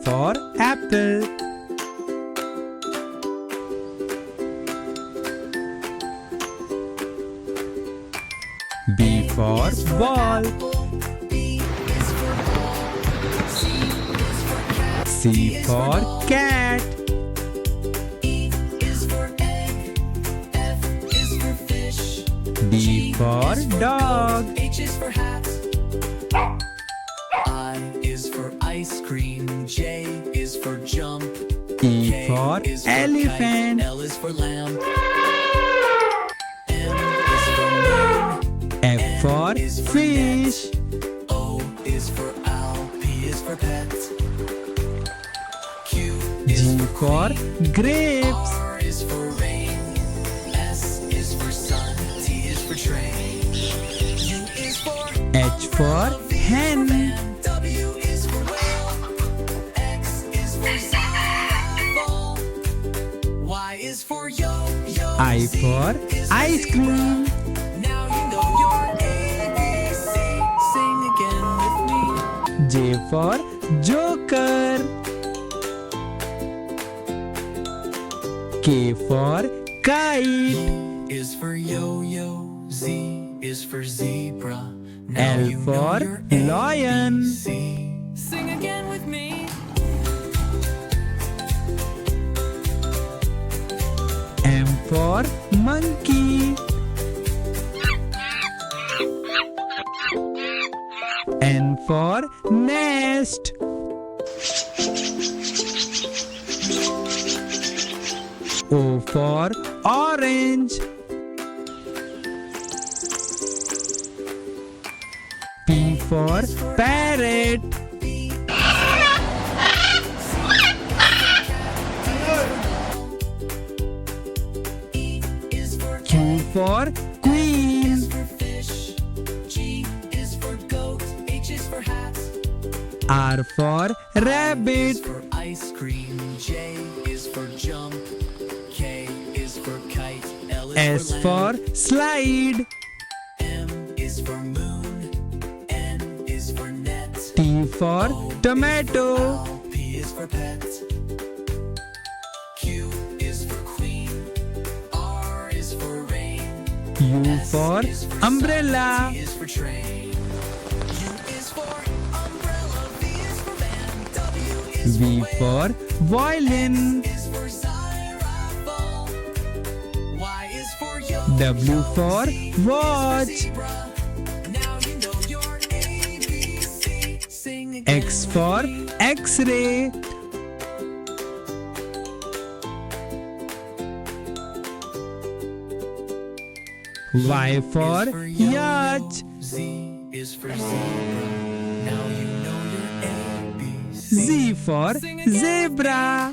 for apple. B for ball. C for cat. D for dog. H is for hat. I is for ice cream. J is for jump. E K for is for elephant. Kite. L is for lamb. M is for moon. F for is for fish. O is for owl. P is for pet. Q G is for for grapes. R is for rain. S is for sun. T is for train. U is for H for hen. W is for whale. X is for xylophone. Y is for yo-yo. I for ice cream. Now you know your ABC. Sing again with me. J for joker. K for kite. Is for yo-yo. Z is for zebra. Now L you know for your lion. ABC. Sing again with me. M for monkey. N for nest. O for orange. P for parrot. Is for Q for queen. is for fish. G is for goat. H is for hat. R for rabbit. Is for ice cream. J is for jump. K is for kite. L is S for for lamb. slide. M is for moon. N is for net. T for O is tomato. for owl. P is for pet. Q is for queen. R is for rain. U S for is for umbrella. sun. T is for train. U is for umbrella. V is for van. W is V for for violin. is for xylophone. Y is for yo. W for watch. Zebra. Now you know your ABC. Sing again X with for me. X-ray. Y for yacht. Z is for zebra. Now you know your ABC. Z for Sing again with me. zebra.